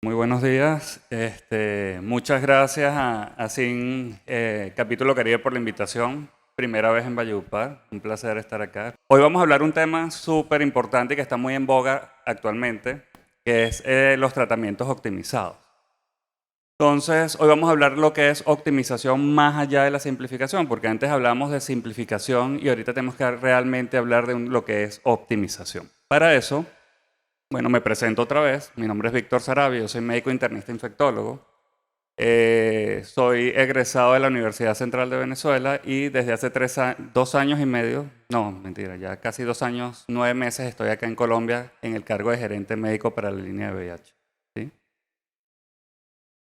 Muy buenos días. Muchas gracias a Sin Capítulo Caribe por la invitación. Primera vez en Valledupar, un placer estar acá. Hoy vamos a hablar un tema súper importante y que está muy en boga actualmente, que es los tratamientos optimizados. Entonces, hoy vamos a hablar lo que es optimización más allá de la simplificación, porque antes hablamos de simplificación y ahorita tenemos que realmente hablar de lo que es optimización. Para eso, bueno, me presento otra vez. Mi nombre es Víctor Sarabia, yo soy médico internista infectólogo. Soy egresado de la Universidad Central de Venezuela y desde hace 2 años y medio, no, mentira, ya casi 2 años, 9 meses estoy acá en Colombia en el cargo de gerente médico para la línea de VIH. ¿Sí?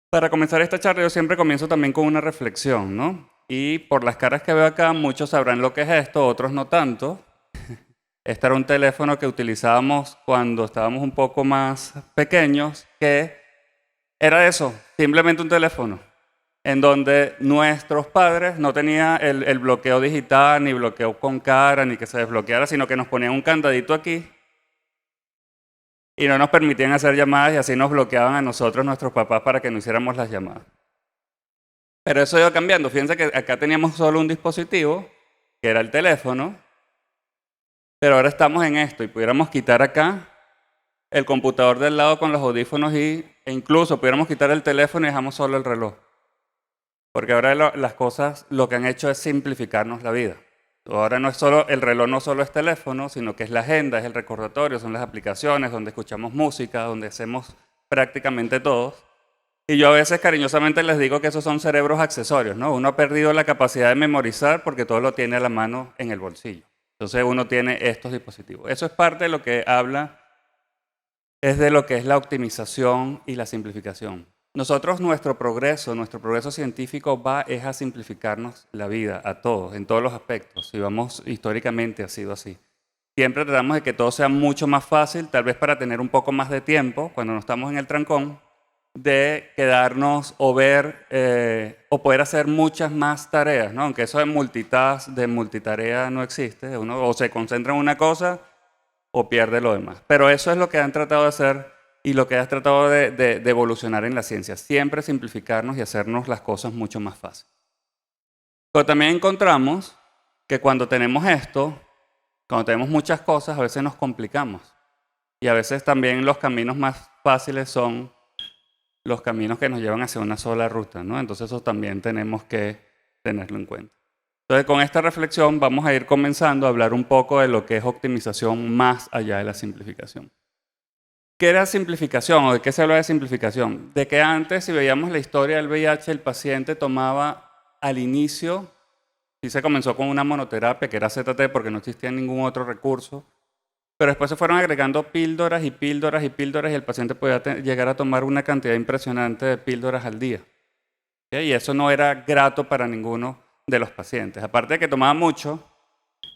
Para comenzar esta charla yo siempre comienzo también con una reflexión, ¿no? Y por las caras que veo acá, muchos sabrán lo que es esto, otros no tanto. Este era un teléfono que utilizábamos cuando estábamos un poco más pequeños, que era eso, simplemente un teléfono, en donde nuestros padres no tenían el bloqueo digital, ni bloqueo con cara, ni que se desbloqueara, sino que nos ponían un candadito aquí y no nos permitían hacer llamadas y así nos bloqueaban a nosotros, nuestros papás, para que no hiciéramos las llamadas. Pero eso iba cambiando. Fíjense que acá teníamos solo un dispositivo, que era el teléfono, pero ahora estamos en esto y pudiéramos quitar acá el computador del lado con los audífonos e incluso pudiéramos quitar el teléfono y dejamos solo el reloj. Porque ahora las cosas lo que han hecho es simplificarnos la vida. Ahora no es solo el reloj, no solo es teléfono, sino que es la agenda, es el recordatorio, son las aplicaciones donde escuchamos música, donde hacemos prácticamente todo. Y yo a veces cariñosamente les digo que esos son cerebros accesorios, ¿no? Uno ha perdido la capacidad de memorizar porque todo lo tiene a la mano en el bolsillo. Entonces uno tiene estos dispositivos. Eso es parte de lo que habla, es de lo que es la optimización y la simplificación. Nosotros, nuestro progreso científico es a simplificarnos la vida a todos, en todos los aspectos. Y vamos, históricamente ha sido así. Siempre tratamos de que todo sea mucho más fácil, tal vez para tener un poco más de tiempo, cuando no estamos en el trancón, de quedarnos o ver o poder hacer muchas más tareas, ¿no? Aunque eso de multitarea no existe. Uno o se concentra en una cosa o pierde lo demás. Pero eso es lo que han tratado de hacer y lo que has tratado de evolucionar en la ciencia. Siempre simplificarnos y hacernos las cosas mucho más fáciles. Pero también encontramos que cuando tenemos esto, cuando tenemos muchas cosas, a veces nos complicamos. Y a veces también los caminos más fáciles son los caminos que nos llevan hacia una sola ruta, ¿no? Entonces eso también tenemos que tenerlo en cuenta. Entonces con esta reflexión vamos a ir comenzando a hablar un poco de lo que es optimización más allá de la simplificación. ¿Qué era simplificación o de qué se habla de simplificación? De que antes, si veíamos la historia del VIH, el paciente tomaba al inicio, sí se comenzó con una monoterapia que era ZT porque no existía ningún otro recurso, pero después se fueron agregando píldoras y píldoras y píldoras y el paciente podía llegar a tomar una cantidad impresionante de píldoras al día. ¿Okay? Y eso no era grato para ninguno de los pacientes. Aparte de que tomaba mucho,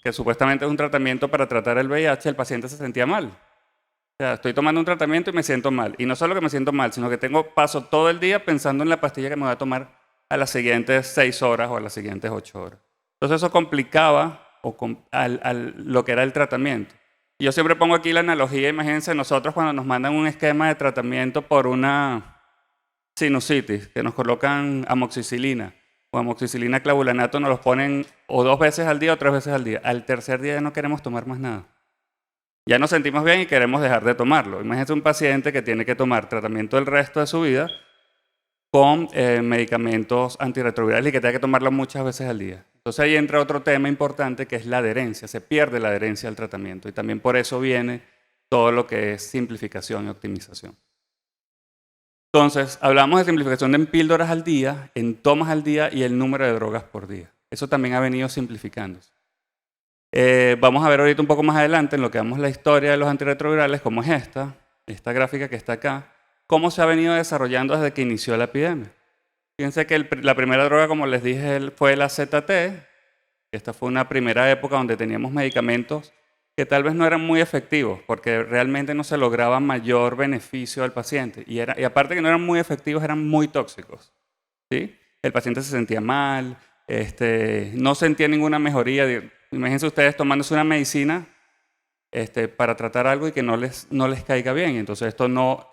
que supuestamente es un tratamiento para tratar el VIH, el paciente se sentía mal. O sea, estoy tomando un tratamiento y me siento mal. Y no solo que me siento mal, sino que paso todo el día pensando en la pastilla que me voy a tomar a las siguientes 6 horas o a las siguientes 8 horas. Entonces eso complicaba lo que era el tratamiento. Y yo siempre pongo aquí la analogía, imagínense nosotros cuando nos mandan un esquema de tratamiento por una sinusitis, que nos colocan amoxicilina o amoxicilina clavulanato, nos los ponen o 2 veces al día o 3 veces al día. Al tercer día ya no queremos tomar más nada. Ya nos sentimos bien y queremos dejar de tomarlo. Imagínense un paciente que tiene que tomar tratamiento el resto de su vida con medicamentos antirretrovirales y que tiene que tomarlo muchas veces al día. Entonces ahí entra otro tema importante que es la adherencia. Se pierde la adherencia al tratamiento y también por eso viene todo lo que es simplificación y optimización. Entonces, hablamos de simplificación en píldoras al día, en tomas al día y el número de drogas por día. Eso también ha venido simplificándose. Vamos a ver ahorita un poco más adelante en lo que vemos la historia de los antirretrovirales, como es esta gráfica que está acá, cómo se ha venido desarrollando desde que inició la epidemia. Fíjense que la primera droga, como les dije, fue la ZT. Esta fue una primera época donde teníamos medicamentos que tal vez no eran muy efectivos, porque realmente no se lograba mayor beneficio al paciente. Y aparte que no eran muy efectivos, eran muy tóxicos. ¿Sí? El paciente se sentía mal, no sentía ninguna mejoría. Imagínense ustedes tomándose una medicina para tratar algo y que no les caiga bien. Entonces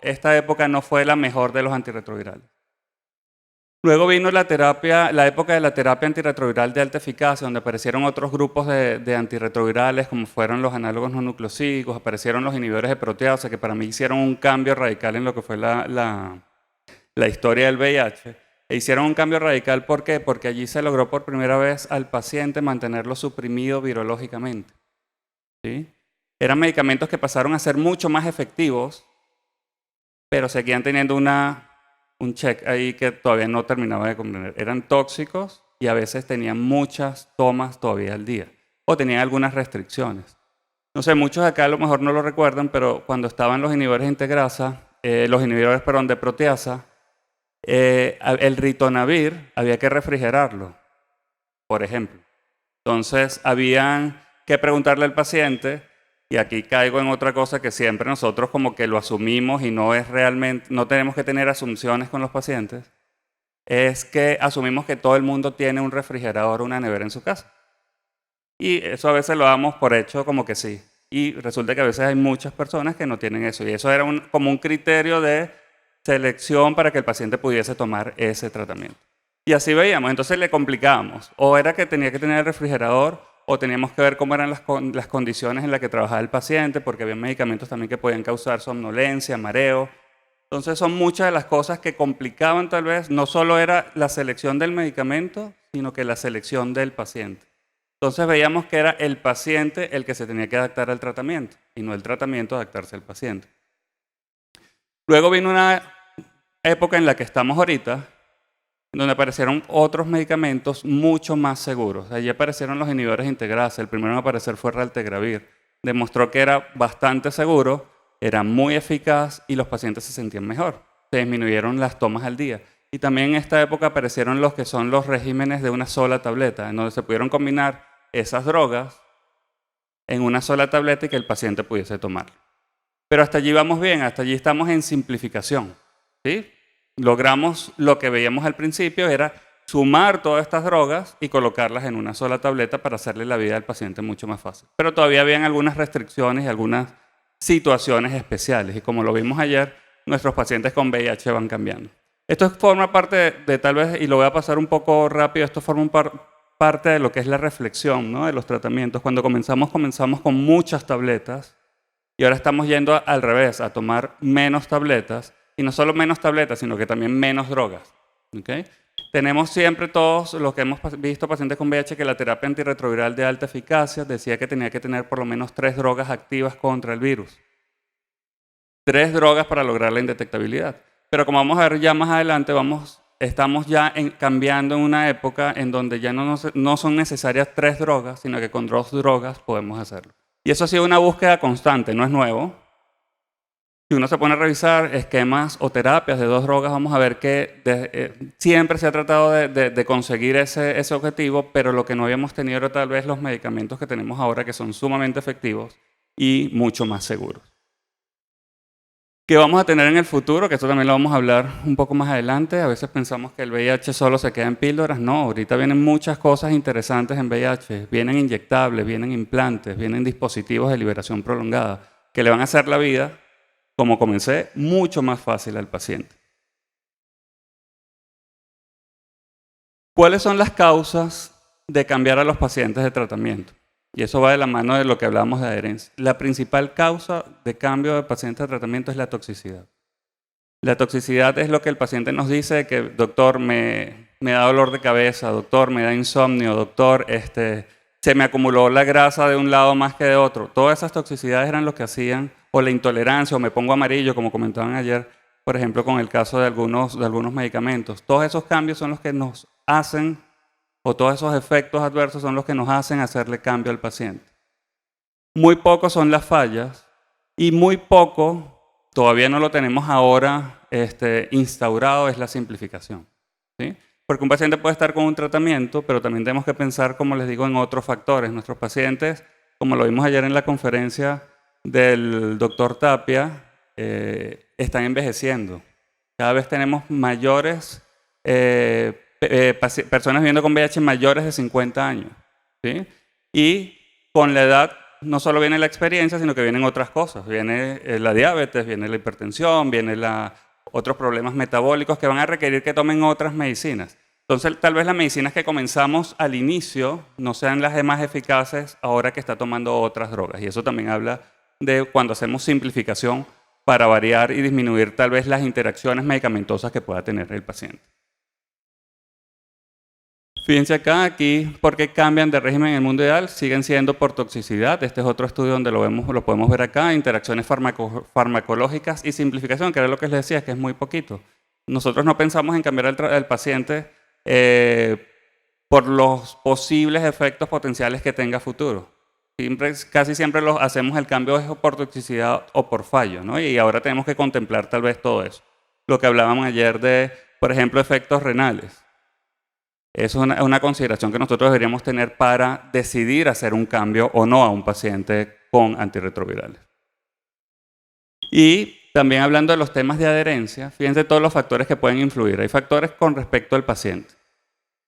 esta época no fue la mejor de los antirretrovirales. Luego vino la época de la terapia antirretroviral de alta eficacia, donde aparecieron otros grupos de antirretrovirales, como fueron los análogos no nucleosídicos, aparecieron los inhibidores de proteasa, que para mí hicieron un cambio radical en lo que fue la historia del VIH. E hicieron un cambio radical, ¿por qué? Porque allí se logró por primera vez al paciente mantenerlo suprimido virológicamente, ¿sí? Eran medicamentos que pasaron a ser mucho más efectivos, pero seguían teniendo un check ahí que todavía no terminaba de comprender. Eran tóxicos y a veces tenían muchas tomas todavía al día, o tenían algunas restricciones. No sé, muchos de acá a lo mejor no lo recuerdan, pero cuando estaban los inhibidores de integrasa, de proteasa, el ritonavir había que refrigerarlo, por ejemplo. Entonces, habían que preguntarle al paciente, y aquí caigo en otra cosa que siempre nosotros como que lo asumimos y no es realmente, no tenemos que tener asunciones con los pacientes, es que asumimos que todo el mundo tiene un refrigerador o una nevera en su casa. Y eso a veces lo damos por hecho como que sí. Y resulta que a veces hay muchas personas que no tienen eso. Y eso era como un criterio de selección para que el paciente pudiese tomar ese tratamiento. Y así veíamos, entonces le complicábamos. O era que tenía que tener el refrigerador, o teníamos que ver cómo eran las condiciones en las que trabajaba el paciente, porque había medicamentos también que podían causar somnolencia, mareo. Entonces son muchas de las cosas que complicaban tal vez, no solo era la selección del medicamento, sino que la selección del paciente. Entonces veíamos que era el paciente el que se tenía que adaptar al tratamiento, y no el tratamiento adaptarse al paciente. Luego vino una época en la que estamos ahorita, donde aparecieron otros medicamentos mucho más seguros. Allí aparecieron los inhibidores de integrasa. El primero en aparecer fue raltegravir. Demostró que era bastante seguro, era muy eficaz y los pacientes se sentían mejor. Se disminuyeron las tomas al día. Y también en esta época aparecieron los que son los regímenes de una sola tableta, en donde se pudieron combinar esas drogas en una sola tableta y que el paciente pudiese tomarlo. Pero hasta allí vamos bien, hasta allí estamos en simplificación, ¿sí? Logramos lo que veíamos al principio, era sumar todas estas drogas y colocarlas en una sola tableta para hacerle la vida al paciente mucho más fácil. Pero todavía habían algunas restricciones y algunas situaciones especiales. Y como lo vimos ayer, nuestros pacientes con VIH van cambiando. Esto forma parte de tal vez, y lo voy a pasar un poco rápido, esto forma parte de lo que es la reflexión, ¿no?, de los tratamientos. Cuando comenzamos con muchas tabletas y ahora estamos yendo al revés, a tomar menos tabletas. Y no solo menos tabletas, sino que también menos drogas. ¿Okay? Tenemos siempre todos los que hemos visto pacientes con VIH que la terapia antirretroviral de alta eficacia decía que tenía que tener por lo menos 3 drogas activas contra el virus. 3 drogas para lograr la indetectabilidad. Pero como vamos a ver ya más adelante, estamos ya cambiando en una época en donde ya no son necesarias 3 drogas, sino que con 2 drogas podemos hacerlo. Y eso ha sido una búsqueda constante, no es nuevo. Si uno se pone a revisar esquemas o terapias de 2 drogas, vamos a ver que siempre se ha tratado de conseguir ese objetivo, pero lo que no habíamos tenido era tal vez los medicamentos que tenemos ahora, que son sumamente efectivos y mucho más seguros. ¿Qué vamos a tener en el futuro? Que esto también lo vamos a hablar un poco más adelante. A veces pensamos que el VIH solo se queda en píldoras. No, ahorita vienen muchas cosas interesantes en VIH. Vienen inyectables, vienen implantes, vienen dispositivos de liberación prolongada que le van a hacer la vida, como comencé, mucho más fácil al paciente. ¿Cuáles son las causas de cambiar a los pacientes de tratamiento? Y eso va de la mano de lo que hablamos de adherencia. La principal causa de cambio de pacientes de tratamiento es la toxicidad. La toxicidad es lo que el paciente nos dice, que doctor, me da dolor de cabeza, doctor, me da insomnio, doctor, se me acumuló la grasa de un lado más que de otro. Todas esas toxicidades eran lo que hacían, o la intolerancia, o me pongo amarillo, como comentaban ayer, por ejemplo, con el caso de algunos medicamentos. Todos esos cambios son los que nos hacen, o todos esos efectos adversos son los que nos hacen hacerle cambio al paciente. Muy pocos son las fallas, y muy poco, todavía no lo tenemos ahora instaurado, es la simplificación, ¿sí? Porque un paciente puede estar con un tratamiento, pero también tenemos que pensar, como les digo, en otros factores. Nuestros pacientes, como lo vimos ayer en la conferencia del doctor Tapia, están envejeciendo. Cada vez tenemos mayores, personas viviendo con VIH mayores de 50 años, ¿sí? Y con la edad no solo viene la experiencia, sino que vienen otras cosas. Viene la diabetes, viene la hipertensión, viene otros problemas metabólicos que van a requerir que tomen otras medicinas. Entonces, tal vez las medicinas que comenzamos al inicio no sean las más eficaces ahora que está tomando otras drogas. Y eso también habla de cuando hacemos simplificación para variar y disminuir tal vez las interacciones medicamentosas que pueda tener el paciente. Fíjense aquí, ¿por qué cambian de régimen en el mundo ideal? Siguen siendo por toxicidad. Este es otro estudio donde lo podemos ver acá, interacciones farmacológicas y simplificación, que era lo que les decía, que es muy poquito. Nosotros no pensamos en cambiar al paciente por los posibles efectos potenciales que tenga futuro. Casi siempre hacemos el cambio por toxicidad o por fallo, ¿no? Y ahora tenemos que contemplar tal vez todo eso. Lo que hablábamos ayer de, por ejemplo, efectos renales. Eso es una consideración que nosotros deberíamos tener para decidir hacer un cambio o no a un paciente con antirretrovirales. Y también hablando de los temas de adherencia, fíjense todos los factores que pueden influir. Hay factores con respecto al paciente.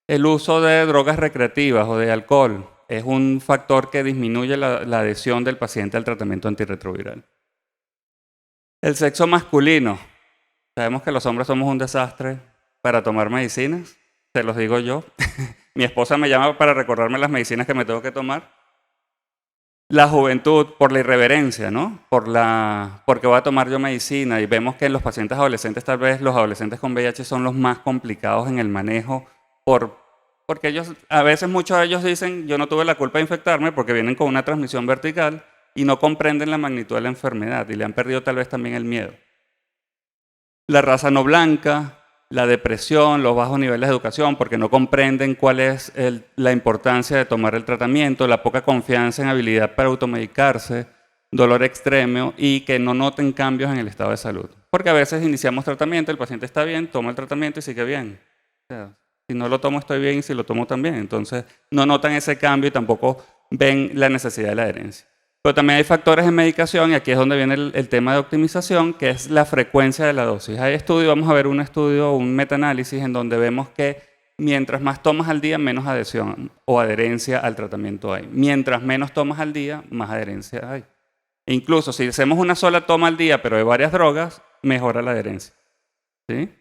El uso de drogas recreativas o de alcohol es un factor que disminuye la adhesión del paciente al tratamiento antirretroviral. El sexo masculino. Sabemos que los hombres somos un desastre para tomar medicinas. Se los digo yo. Mi esposa me llama para recordarme las medicinas que me tengo que tomar. La juventud, por la irreverencia, ¿no? Porque voy a tomar yo medicina, y vemos que en los pacientes adolescentes, tal vez los adolescentes con VIH son los más complicados en el manejo, porque a veces muchos de ellos dicen, yo no tuve la culpa de infectarme, porque vienen con una transmisión vertical y no comprenden la magnitud de la enfermedad y le han perdido tal vez también el miedo. La raza no blanca, la depresión, los bajos niveles de educación, porque no comprenden cuál es la importancia de tomar el tratamiento, la poca confianza en habilidad para automedicarse, dolor extremo y que no noten cambios en el estado de salud. Porque a veces iniciamos tratamiento, el paciente está bien, toma el tratamiento y sigue bien. O sea, si no lo tomo estoy bien y si lo tomo también. Entonces no notan ese cambio y tampoco ven la necesidad de la adherencia. Pero también hay factores en medicación, y aquí es donde viene el tema de optimización, que es la frecuencia de la dosis. Hay estudios, vamos a ver un estudio, un metaanálisis, en donde vemos que mientras más tomas al día, menos adhesión o adherencia al tratamiento hay. Mientras menos tomas al día, más adherencia hay. E incluso si hacemos una sola toma al día, pero de varias drogas, mejora la adherencia. ¿Sí?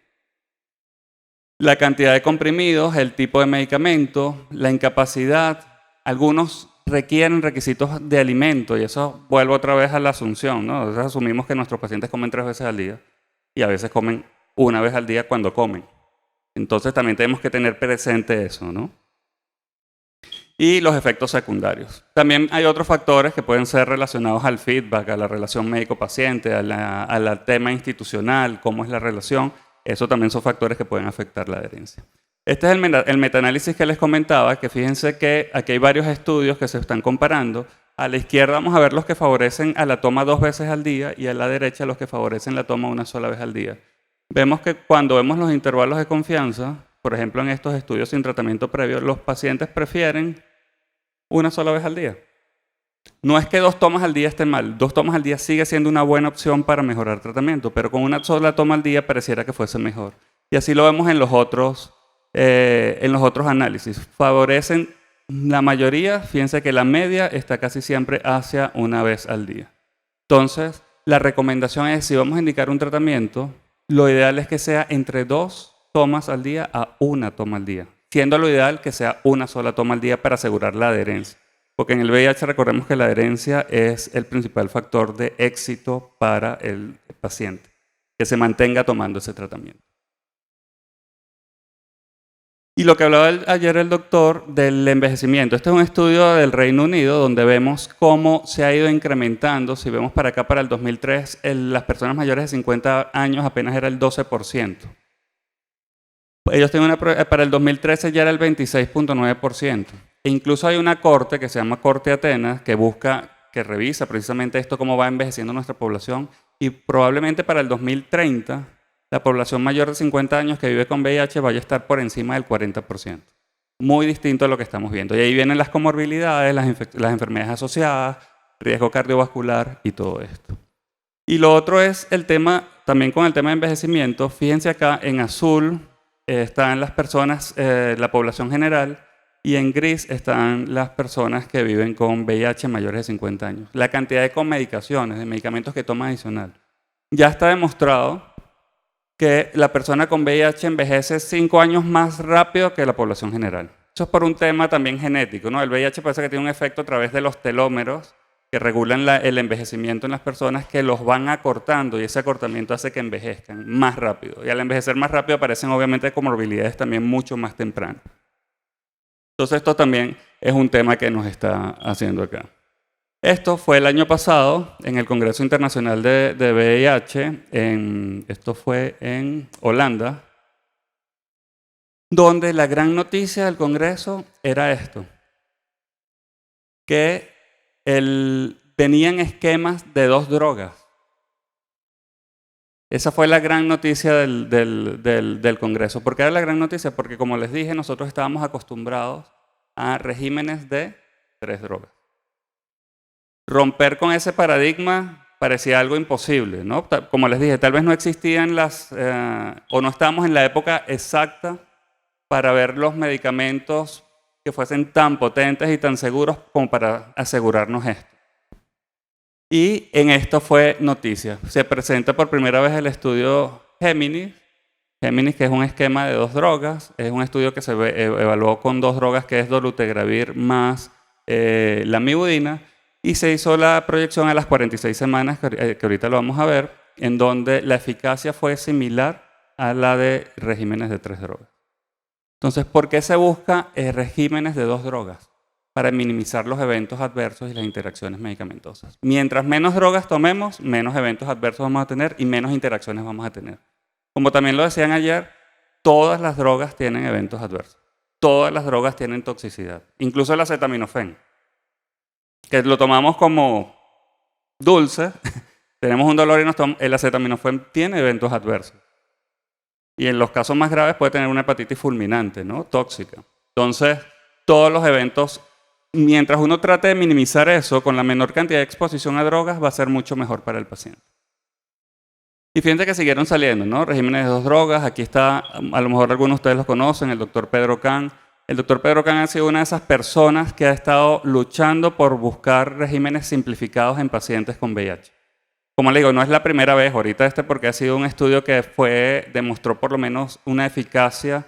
La cantidad de comprimidos, el tipo de medicamento, la incapacidad, algunos requieren requisitos de alimento, y eso vuelve otra vez a la asunción, ¿no? Entonces asumimos que nuestros pacientes comen 3 veces al día y a veces comen 1 vez al día cuando comen. Entonces también tenemos que tener presente eso, ¿no? Y los efectos secundarios. También hay otros factores que pueden ser relacionados al feedback, a la relación médico-paciente, al tema institucional, cómo es la relación. Eso también son factores que pueden afectar la adherencia. Este es el metaanálisis que les comentaba, que fíjense que aquí hay varios estudios que se están comparando. A la izquierda vamos a ver los que favorecen a la toma 2 veces al día y a la derecha los que favorecen la toma 1 sola vez al día. Vemos que cuando vemos los intervalos de confianza, por ejemplo en estos estudios sin tratamiento previo, los pacientes prefieren 1 sola vez al día. No es que 2 tomas al día esté mal, 2 tomas al día sigue siendo una buena opción para mejorar el tratamiento, pero con 1 sola toma al día pareciera que fuese mejor. Y así lo vemos en los otros análisis. Favorecen la mayoría, fíjense que la media está casi siempre hacia 1 vez al día. Entonces, la recomendación es, si vamos a indicar un tratamiento, lo ideal es que sea entre 2 tomas al día a 1 toma al día, siendo lo ideal que sea 1 sola toma al día para asegurar la adherencia. Porque en el VIH recordemos que la adherencia es el principal factor de éxito para el paciente, que se mantenga tomando ese tratamiento. Y lo que hablaba ayer el doctor del envejecimiento. Este es un estudio del Reino Unido donde vemos cómo se ha ido incrementando. Si vemos para acá, para el 2003, las personas mayores de 50 años apenas era el 12%. Ellos tienen para el 2013 ya era el 26.9%. E incluso hay una corte que se llama Corte Atenas que revisa precisamente esto, cómo va envejeciendo nuestra población. Y probablemente para el 2030... la población mayor de 50 años que vive con VIH vaya a estar por encima del 40%. Muy distinto a lo que estamos viendo. Y ahí vienen las comorbilidades, las enfermedades asociadas, riesgo cardiovascular y todo esto. Y lo otro es el tema, también con el tema de envejecimiento. Fíjense acá, en azul están las personas, la población general, y en gris están las personas que viven con VIH mayores de 50 años. La cantidad de comedicaciones, de medicamentos que toman adicional. Ya está demostrado que la persona con VIH envejece 5 años más rápido que la población general. Eso es por un tema también genético, ¿no? El VIH parece que tiene un efecto a través de los telómeros que regulan el envejecimiento en las personas, que los van acortando y ese acortamiento hace que envejezcan más rápido. Y al envejecer más rápido aparecen obviamente comorbilidades también mucho más tempranas. Entonces esto también es un tema que nos está haciendo acá. Esto fue el año pasado en el Congreso Internacional de VIH, esto fue en Holanda, donde la gran noticia del Congreso era esto, que tenían esquemas de 2 drogas. Esa fue la gran noticia del Congreso. ¿Por qué era la gran noticia? Porque, como les dije, nosotros estábamos acostumbrados a regímenes de 3 drogas. Romper con ese paradigma parecía algo imposible, ¿no? Como les dije, tal vez no existían o no estábamos en la época exacta para ver los medicamentos que fuesen tan potentes y tan seguros como para asegurarnos esto. Y en esto fue noticia. Se presenta por primera vez el estudio Géminis, que es un esquema de 2 drogas. Es un estudio que se evaluó con 2 drogas, que es dolutegravir más lamivudina. Y se hizo la proyección a las 46 semanas, que ahorita lo vamos a ver, en donde la eficacia fue similar a la de regímenes de 3 drogas. Entonces, ¿por qué se busca regímenes de 2 drogas? Para minimizar los eventos adversos y las interacciones medicamentosas. Mientras menos drogas tomemos, menos eventos adversos vamos a tener y menos interacciones vamos a tener. Como también lo decían ayer, todas las drogas tienen eventos adversos. Todas las drogas tienen toxicidad. Incluso el acetaminofén, que lo tomamos como dulce, tenemos un dolor y el acetaminofén tiene eventos adversos. Y en los casos más graves puede tener una hepatitis fulminante, ¿no? Tóxica. Entonces, todos los eventos, mientras uno trate de minimizar eso, con la menor cantidad de exposición a drogas, va a ser mucho mejor para el paciente. Y fíjense que siguieron saliendo, ¿no? Regímenes de 2 drogas. Aquí está, a lo mejor algunos de ustedes lo conocen, el doctor Pedro Kahn. El doctor Pedro Kahn ha sido una de esas personas que ha estado luchando por buscar regímenes simplificados en pacientes con VIH. Como le digo, no es la primera vez ahorita porque ha sido un estudio que demostró por lo menos una eficacia,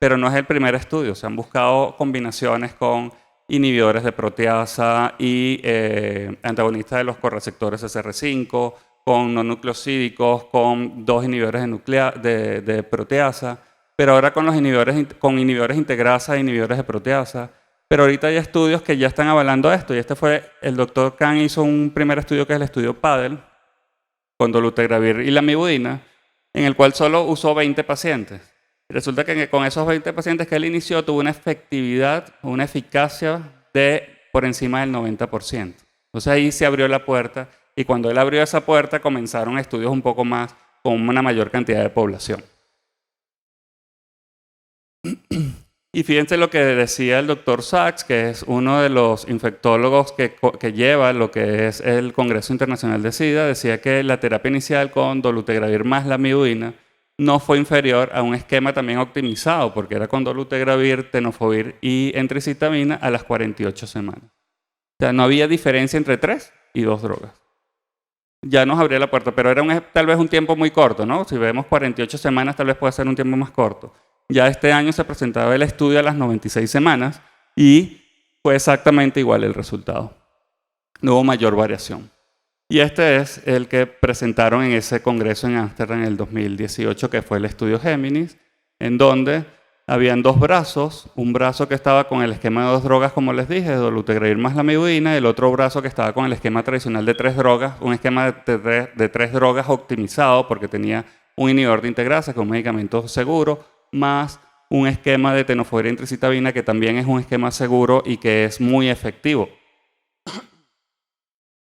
pero no es el primer estudio. Se han buscado combinaciones con inhibidores de proteasa y antagonistas de los correceptores SR5, con no nucleosídicos, con 2 inhibidores de proteasa, pero ahora con inhibidores integrasa e inhibidores de proteasa. Pero ahorita hay estudios que ya están avalando esto, y el doctor Kahn hizo un primer estudio que es el estudio PADEL, con dolutegravir y lamivudina, en el cual solo usó 20 pacientes. Y resulta que con esos 20 pacientes que él inició tuvo una efectividad, una eficacia de por encima del 90%. Entonces ahí se abrió la puerta, y cuando él abrió esa puerta comenzaron estudios un poco más con una mayor cantidad de población. Y fíjense lo que decía el doctor Sachs, que es uno de los infectólogos que lleva lo que es el Congreso Internacional de SIDA. Decía que la terapia inicial con dolutegravir más lamivudina no fue inferior a un esquema también optimizado, porque era con dolutegravir, tenofovir y entricitamina a las 48 semanas. O sea, no había diferencia entre 3 y 2 drogas. Ya nos abría la puerta, pero era tal vez un tiempo muy corto, ¿no? Si vemos 48 semanas, tal vez puede ser un tiempo más corto. Ya este año se presentaba el estudio a las 96 semanas y fue exactamente igual el resultado. No hubo mayor variación. Y este es el que presentaron en ese congreso en Ámsterdam en el 2018, que fue el estudio Géminis, en donde habían 2 brazos, un brazo que estaba con el esquema de 2 drogas, como les dije, dolutegravir más lamivudina, y el otro brazo que estaba con el esquema tradicional de 3 drogas, un esquema de 3 drogas optimizado porque tenía un inhibidor de integrasa, que es un medicamento seguro, más un esquema de tenofovir y entricitabina, que también es un esquema seguro y que es muy efectivo.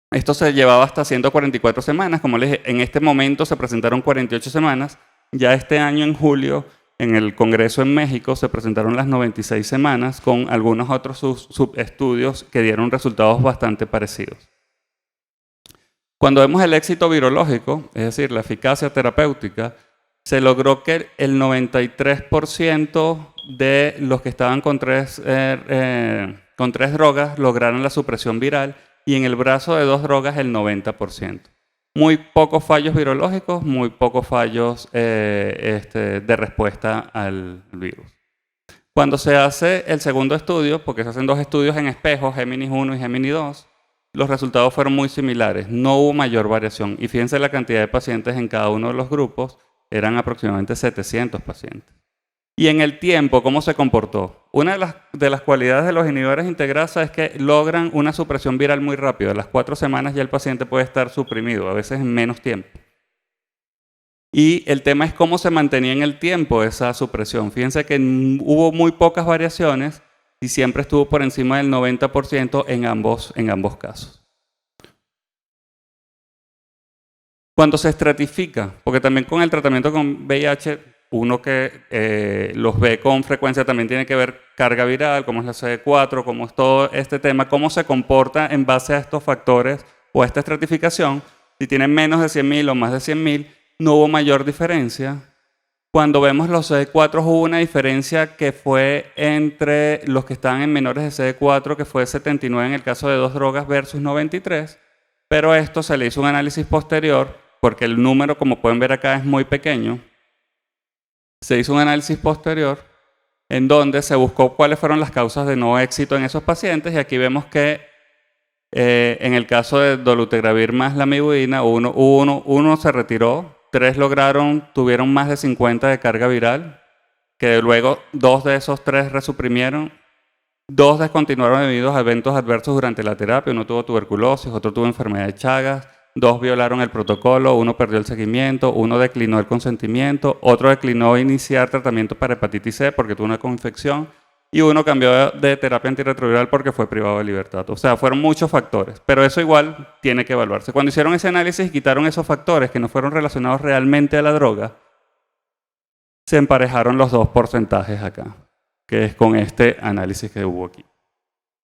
Esto se llevaba hasta 144 semanas. Como les dije, en este momento se presentaron 48 semanas. Ya este año, en julio, en el Congreso en México, se presentaron las 96 semanas con algunos otros subestudios que dieron resultados bastante parecidos. Cuando vemos el éxito virológico, es decir, la eficacia terapéutica, se logró que el 93% de los que estaban con tres drogas lograron la supresión viral y en el brazo de 2 drogas el 90%. Muy pocos fallos virológicos, muy pocos fallos de respuesta al virus. Cuando se hace el segundo estudio, porque se hacen 2 estudios en espejo, Géminis 1 y Géminis 2, los resultados fueron muy similares, no hubo mayor variación. Y fíjense la cantidad de pacientes en cada uno de los grupos, eran aproximadamente 700 pacientes. Y en el tiempo, ¿cómo se comportó? Una de las cualidades de los inhibidores integrasa es que logran una supresión viral muy rápido. A las 4 semanas ya el paciente puede estar suprimido, a veces en menos tiempo. Y el tema es cómo se mantenía en el tiempo esa supresión. Fíjense que hubo muy pocas variaciones y siempre estuvo por encima del 90% en ambos casos. Cuando se estratifica, porque también con el tratamiento con VIH, uno que los ve con frecuencia también tiene que ver carga viral, cómo es la CD4, cómo es todo este tema, cómo se comporta en base a estos factores o a esta estratificación. Si tienen menos de 100.000 o más de 100.000, no hubo mayor diferencia. Cuando vemos los CD4 hubo una diferencia que fue entre los que estaban en menores de CD4, que fue 79 en el caso de 2 drogas versus 93, pero a esto se le hizo un análisis posterior, porque el número, como pueden ver acá, es muy pequeño. Se hizo un análisis posterior en donde se buscó cuáles fueron las causas de no éxito en esos pacientes y aquí vemos que en el caso de dolutegravir más lamivudina, uno se retiró, 3 tuvieron más de 50 de carga viral, que luego 2 de esos 3 resuprimieron, 2 descontinuaron debido a eventos adversos durante la terapia, uno tuvo tuberculosis, otro tuvo enfermedad de Chagas, 2 violaron el protocolo, 1 perdió el seguimiento, 1 declinó el consentimiento, otro declinó iniciar tratamiento para hepatitis C porque tuvo una confección y 1 cambió de terapia antirretroviral porque fue privado de libertad. O sea, fueron muchos factores, pero eso igual tiene que evaluarse. Cuando hicieron ese análisis y quitaron esos factores que no fueron relacionados realmente a la droga, se emparejaron los 2 porcentajes acá, que es con este análisis que hubo aquí.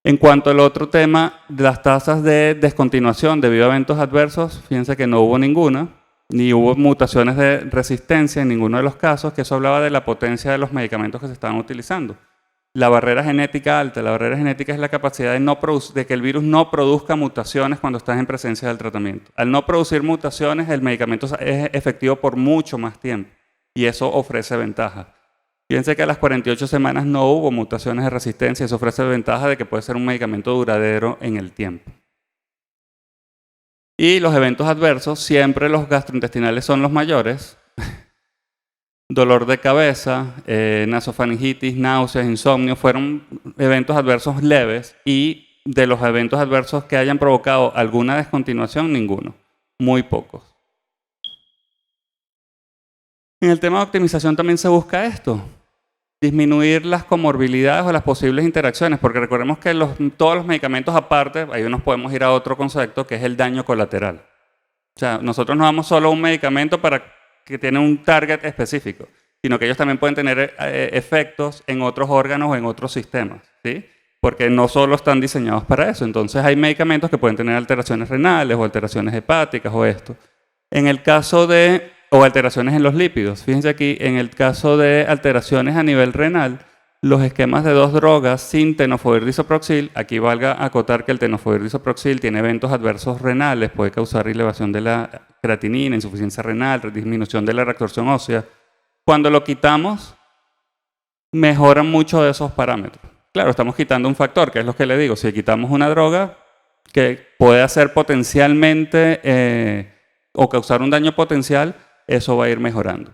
En cuanto al otro tema, de las tasas de descontinuación debido a eventos adversos, fíjense que no hubo ninguna, ni hubo mutaciones de resistencia en ninguno de los casos, que eso hablaba de la potencia de los medicamentos que se estaban utilizando. La barrera genética alta, la barrera genética es la capacidad de que el virus no produzca mutaciones cuando estás en presencia del tratamiento. Al no producir mutaciones, el medicamento es efectivo por mucho más tiempo y eso ofrece ventajas. Fíjense que a las 48 semanas no hubo mutaciones de resistencia, eso ofrece ventaja de que puede ser un medicamento duradero en el tiempo. Y los eventos adversos, siempre los gastrointestinales son los mayores. Dolor de cabeza, nasofaringitis, náuseas, insomnio, fueron eventos adversos leves y de los eventos adversos que hayan provocado alguna descontinuación, ninguno, muy pocos. En el tema de optimización también se busca esto, disminuir las comorbilidades o las posibles interacciones, porque recordemos que todos los medicamentos aparte, ahí nos podemos ir a otro concepto que es el daño colateral. O sea, nosotros no damos solo un medicamento que tiene un target específico, sino que ellos también pueden tener efectos en otros órganos o en otros sistemas, ¿sí? Porque no solo están diseñados para eso. Entonces hay medicamentos que pueden tener alteraciones renales o alteraciones hepáticas o esto. En el caso o alteraciones en los lípidos. Fíjense aquí, en el caso de alteraciones a nivel renal, los esquemas de 2 drogas sin tenofovir disoproxil, aquí valga acotar que el tenofovir disoproxil tiene eventos adversos renales, puede causar elevación de la creatinina, insuficiencia renal, disminución de la reabsorción ósea. Cuando lo quitamos, mejoran mucho de esos parámetros. Claro, estamos quitando un factor, que es lo que le digo. Si quitamos una droga que puede hacer potencialmente o causar un daño potencial, eso va a ir mejorando.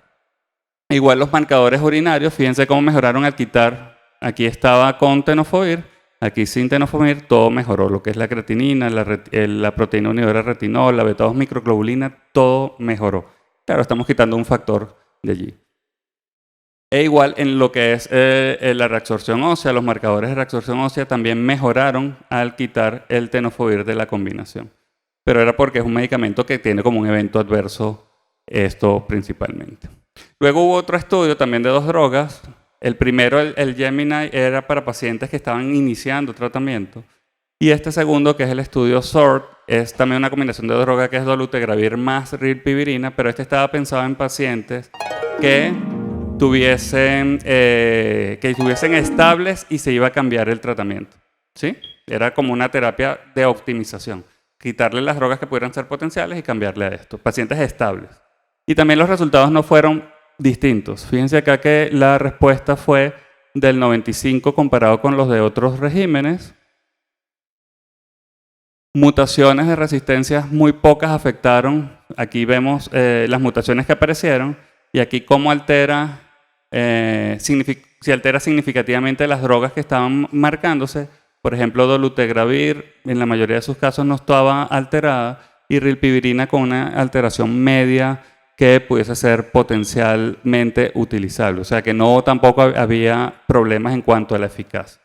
Igual los marcadores urinarios, fíjense cómo mejoraron al quitar. Aquí estaba con tenofovir, aquí sin tenofovir, todo mejoró. Lo que es la creatinina, la proteína unidora retinol, la beta-2 microglobulina, todo mejoró. Claro, estamos quitando un factor de allí. E igual en lo que es la reabsorción ósea, los marcadores de reabsorción ósea también mejoraron al quitar el tenofovir de la combinación. Pero era porque es un medicamento que tiene como un evento adverso esto principalmente. Luego hubo otro estudio también de 2 drogas. El primero, el Gemini, era para pacientes que estaban iniciando tratamiento. Y este segundo, que es el estudio SORT, es también una combinación de 2 drogas que es dolutegravir más rilpivirina, pero este estaba pensado en pacientes que tuviesen estables y se iba a cambiar el tratamiento. ¿Sí? Era como una terapia de optimización. Quitarle las drogas que pudieran ser potenciales y cambiarle a esto. Pacientes estables. Y también los resultados no fueron distintos. Fíjense acá que la respuesta fue del 95 comparado con los de otros regímenes. Mutaciones de resistencias muy pocas afectaron. Aquí vemos las mutaciones que aparecieron y aquí cómo altera, si altera significativamente las drogas que estaban marcándose. Por ejemplo, dolutegravir en la mayoría de sus casos no estaba alterada y rilpivirina con una alteración media que pudiese ser potencialmente utilizable. O sea que no tampoco había problemas en cuanto a la eficacia.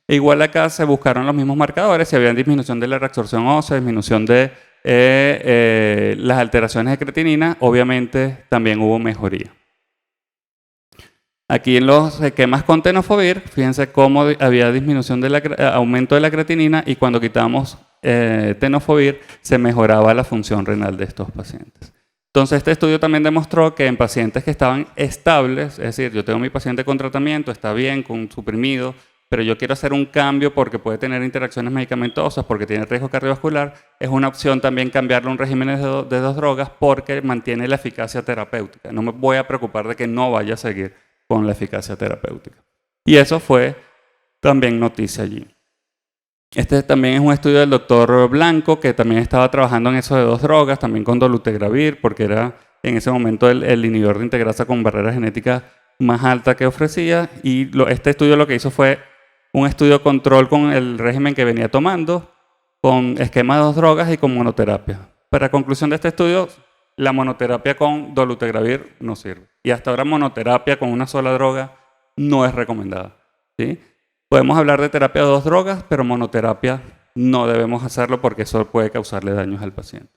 E igual acá se buscaron los mismos marcadores, si había disminución de la reabsorción ósea, disminución de las alteraciones de creatinina, obviamente también hubo mejoría. Aquí en los esquemas con tenofovir, fíjense cómo había disminución aumento de la creatinina y cuando quitamos tenofovir se mejoraba la función renal de estos pacientes. Entonces este estudio también demostró que en pacientes que estaban estables, es decir, yo tengo mi paciente con tratamiento, está bien, con suprimido, pero yo quiero hacer un cambio porque puede tener interacciones medicamentosas, porque tiene riesgo cardiovascular, es una opción también cambiarle un régimen de dos drogas porque mantiene la eficacia terapéutica. No me voy a preocupar de que no vaya a seguir con la eficacia terapéutica. Y eso fue también noticia allí. Este también es un estudio del doctor Blanco, que también estaba trabajando en eso de dos drogas, también con dolutegravir, porque era en ese momento el inhibidor de integrasa con barrera genética más alta que ofrecía. Y este estudio lo que hizo fue un estudio control con el régimen que venía tomando, con esquema de dos drogas y con monoterapia. Para conclusión de este estudio, la monoterapia con dolutegravir no sirve. Y hasta ahora monoterapia con una sola droga no es recomendada. ¿Sí? Podemos hablar de terapia de dos drogas, pero monoterapia no debemos hacerlo porque eso puede causarle daños al paciente.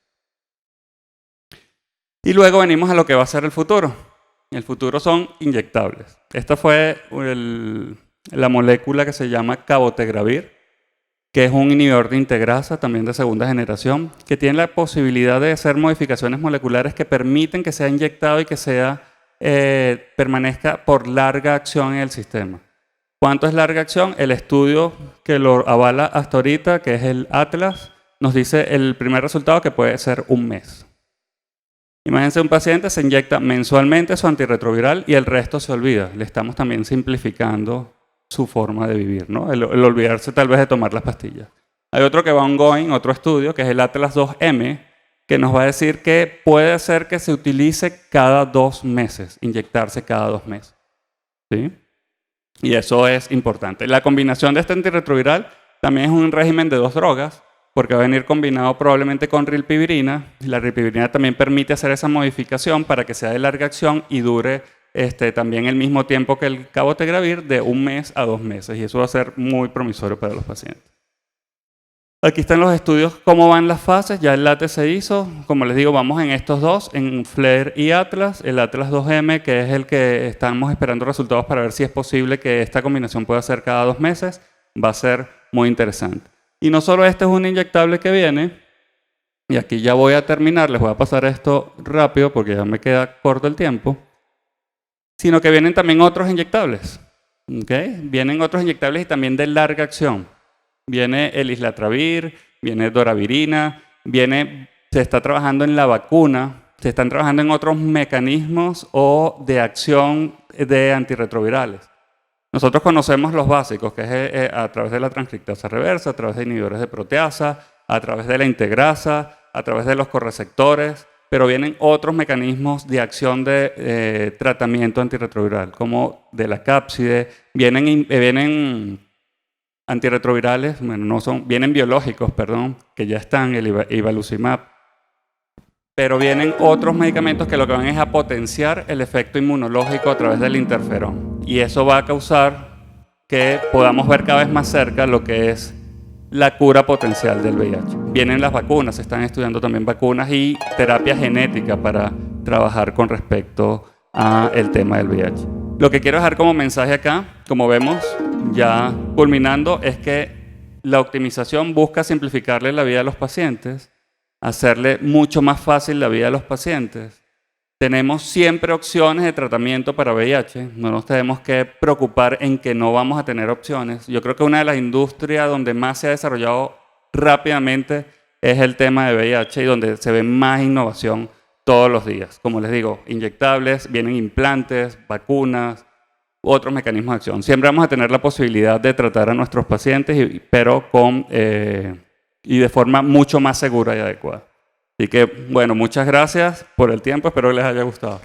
Y luego venimos a lo que va a ser el futuro. El futuro son inyectables. Esta fue la molécula que se llama cabotegravir, que es un inhibidor de integrasa, también de segunda generación, que tiene la posibilidad de hacer modificaciones moleculares que permiten que sea inyectado y que permanezca por larga acción en el sistema. ¿Cuánto es larga acción? El estudio que lo avala hasta ahorita, que es el Atlas, nos dice el primer resultado que puede ser un mes. Imagínense un paciente se inyecta mensualmente su antirretroviral y el resto se olvida. Le estamos también simplificando su forma de vivir, ¿no? El olvidarse tal vez de tomar las pastillas. Hay otro que va ongoing, otro estudio, que es el Atlas 2M, que nos va a decir que puede ser que se utilice cada 2 meses, inyectarse cada 2 meses. ¿Sí? Y eso es importante. La combinación de este antirretroviral también es un régimen de 2 drogas, porque va a venir combinado probablemente con rilpivirina. La rilpivirina también permite hacer esa modificación para que sea de larga acción y dure también el mismo tiempo que el cabotegravir, de 1 mes a 2 meses. Y eso va a ser muy promisorio para los pacientes. Aquí están los estudios, cómo van las fases. Ya el LATE se hizo. Como les digo, vamos en estos dos, en FLAIR y Atlas. El Atlas 2M, que es el que estamos esperando resultados para ver si es posible que esta combinación pueda ser cada 2 meses, va a ser muy interesante. Y no solo este es un inyectable que viene, y aquí ya voy a terminar, les voy a pasar esto rápido porque ya me queda corto el tiempo, sino que vienen también otros inyectables. ¿Okay? Vienen otros inyectables y también de larga acción. Viene el islatravir, viene doravirina, se está trabajando en la vacuna, se están trabajando en otros mecanismos o de acción de antirretrovirales. Nosotros conocemos los básicos, que es a través de la transcriptasa reversa, a través de inhibidores de proteasa, a través de la integrasa, a través de los correceptores, pero vienen otros mecanismos de acción de tratamiento antirretroviral, como de la cápside, vienen antirretrovirales, bueno, vienen biológicos, perdón, que ya están, el ivalucimab, pero vienen otros medicamentos que lo que van es a potenciar el efecto inmunológico a través del interferón. Y eso va a causar que podamos ver cada vez más cerca lo que es la cura potencial del VIH. Vienen las vacunas, se están estudiando también vacunas y terapia genética para trabajar con respecto al tema del VIH. Lo que quiero dejar como mensaje acá, como vemos ya culminando, es que la optimización busca simplificarle la vida a los pacientes, hacerle mucho más fácil la vida a los pacientes tenemos siempre opciones de tratamiento para VIH. No nos tenemos que preocupar en que no vamos a tener opciones. Yo creo que una de las industrias donde más se ha desarrollado rápidamente es el tema de VIH y donde se ve más innovación todos los días. Como les digo, inyectables, vienen implantes, vacunas, otros mecanismos de acción. Siempre vamos a tener la posibilidad de tratar a nuestros pacientes, pero y de forma mucho más segura y adecuada. Así que, bueno, muchas gracias por el tiempo. Espero que les haya gustado.